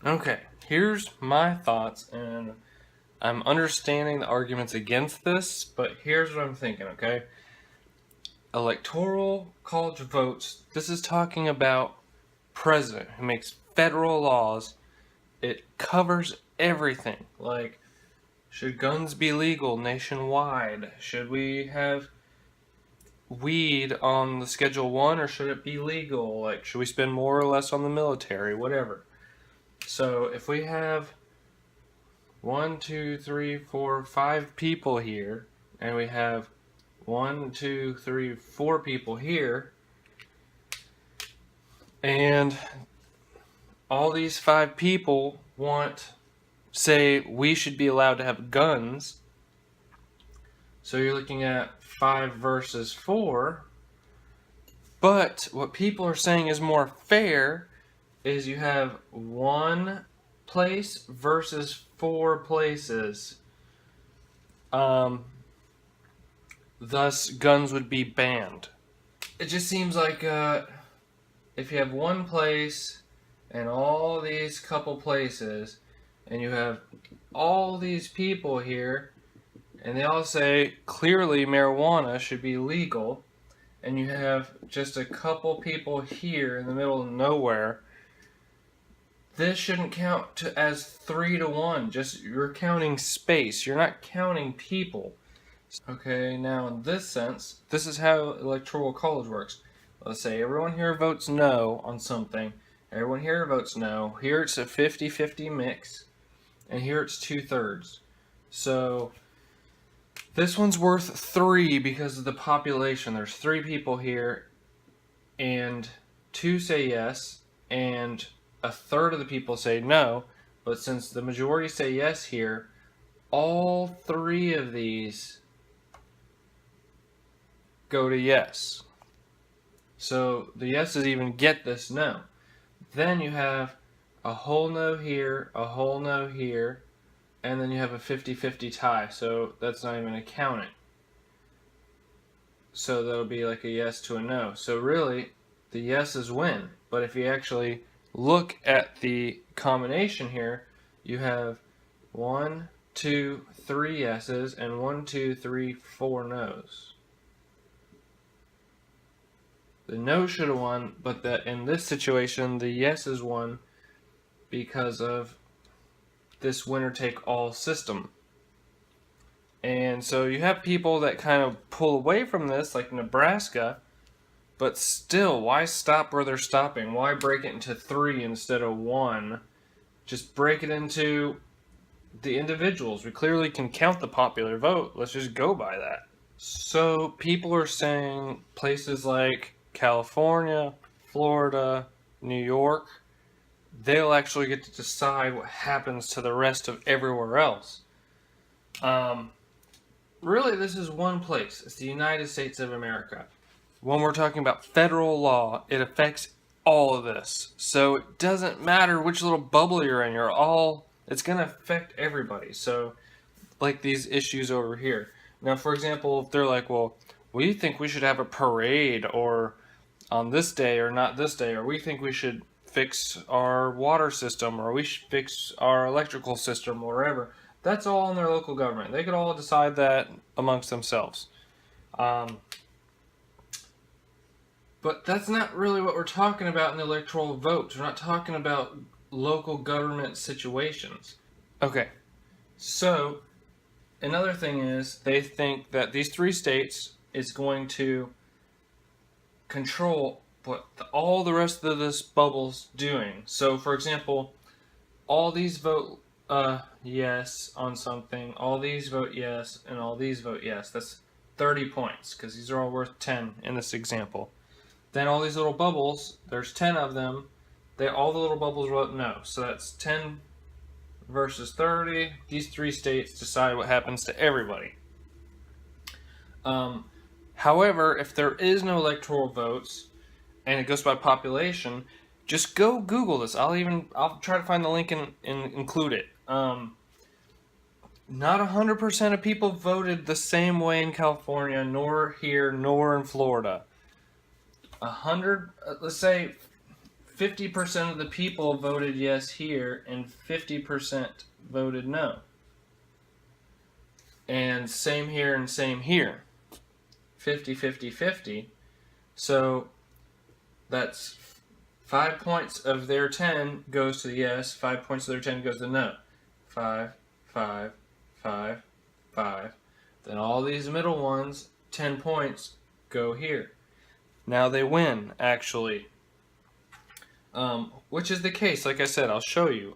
Okay, here's my thoughts, and I'm understanding the arguments against this, but here's what I'm thinking, okay? Electoral college votes, this is talking about president who makes federal laws. It covers everything. Like, should guns be legal nationwide? Should we have weed on the Schedule 1 or should it be legal? Like, should we spend more or less on the military? Whatever. So, if we have 1, 2, 3, 4, 5 people here, and we have 1, 2, 3, 4 people here, and all these 5 people say we should be allowed to have guns. So you're looking at 5 versus 4. But what people are saying is more fair is you have 1 place versus 4 places. Thus, guns would be banned. It just seems like if you have 1 place and all these couple places, and you have all these people here, and they all say clearly marijuana should be legal, and you have just a couple people here in the middle of nowhere, this shouldn't count as 3 to 1. Just, you're counting space. You're not counting people. Okay, now in this sense, this is how electoral college works. Let's say everyone here votes no on something. Everyone here votes no. Here it's a 50-50 mix. And here it's 2/3. So this one's worth 3 because of the population. There's 3 people here, and 2 say yes, and 1/3 of the people say no. But since the majority say yes here, all 3 of these go to yes. So the yeses even get this no. Then you have a whole no here, a whole no here, and then you have a 50-50 tie, so that's not even accounting. So that'll be like a yes to a no. So really, the yeses win. But if you actually look at the combination here, you have 1, 2, 3 yeses, and 1, 2, 3, 4 no's. The no should have won, but in this situation, the yeses won because of this winner-take-all system. And so you have people that kind of pull away from this, like Nebraska, but still, why stop where they're stopping? Why break it into 3 instead of 1? Just break it into the individuals. We clearly can count the popular vote. Let's just go by that. So people are saying places like California, Florida, New York, they'll actually get to decide what happens to the rest of everywhere else. Really, this is one place. It's the United States of America. When we're talking about federal law, it affects all of this. So it doesn't matter which little bubble you're in. It's going to affect everybody. So, like these issues over here. Now, for example, if they're like, well, we think we should have a parade or on this day or not this day, or we think we should fix our water system, or we should fix our electrical system, or whatever. That's all in their local government. They could all decide that amongst themselves. But that's not really what we're talking about in the electoral vote. We're not talking about local government situations. Okay, so another thing is they think that these 3 states is going to control what all the rest of this bubble's doing. So, for example, all these vote yes on something, all these vote yes, and all these vote yes. That's 30 points, because these are all worth 10 in this example. Then all these little bubbles, there's 10 of them, all the little bubbles vote no. So that's 10 versus 30. These 3 states decide what happens to everybody. However, if there is no electoral votes, and it goes by population, just go Google this. I'll try to find the link and include it. Not 100% of people voted the same way in California, nor here, nor in Florida. Let's say 50% of the people voted yes here, and 50% voted no. And same here and same here. 50, 50, 50. So that's 5 points of their 10 goes to the yes, 5 points of their 10 goes to the no. 5, 5, 5, 5. Then all these middle ones, 10 points, go here. Now they win, actually. Which is the case, like I said, I'll show you.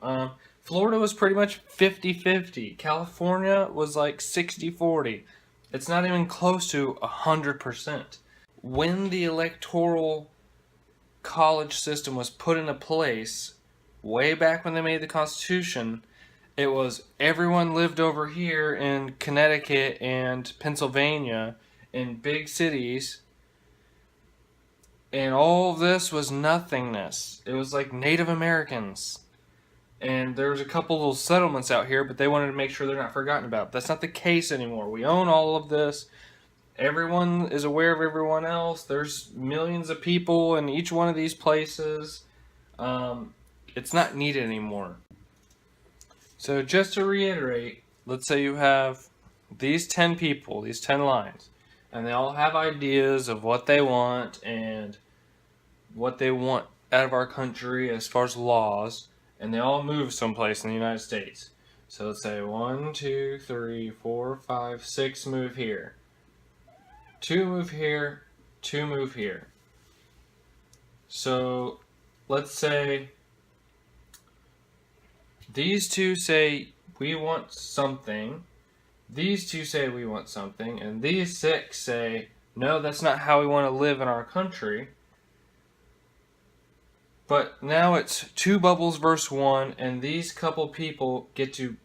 Florida was pretty much 50-50. California was like 60-40. It's not even close to 100%. When the electoral college system was put into place, way back when they made the Constitution, it was everyone lived over here in Connecticut and Pennsylvania in big cities, and all of this was nothingness. It was like Native Americans. And there's a couple little settlements out here, but they wanted to make sure they're not forgotten about. That's not the case anymore. We own all of this. Everyone is aware of everyone else. There's millions of people in each one of these places. It's not needed anymore. So just to reiterate, let's say you have these 10 people, these 10 lines, and they all have ideas of what they want and what they want out of our country as far as laws, and they all move someplace in the United States. So let's say 1, 2, 3, 4, 5, 6 move here. 2 move here, 2 move here. So let's say these two say we want something, these two say we want something, and these 6 say no, that's not how we want to live in our country. But now it's 2 bubbles versus 1, and these couple people get to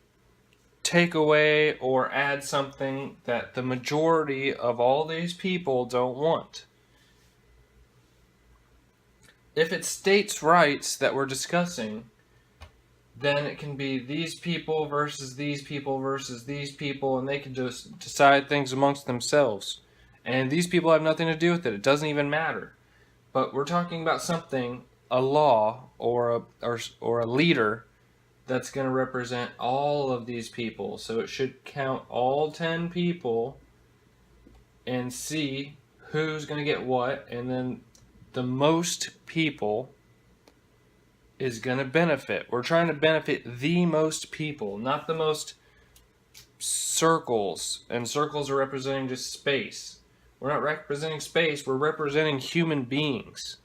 take away or add something that the majority of all these people don't want. If it's states' rights that we're discussing, then it can be these people versus these people versus these people, and they can just decide things amongst themselves. And these people have nothing to do with it. It doesn't even matter. But we're talking about something, a law or a leader that's going to represent all of these people. So it should count all 10 people and see who's going to get what, and then the most people is going to benefit. We're trying to benefit the most people, not the most circles, and circles are representing just space. We're not representing space, we're representing human beings.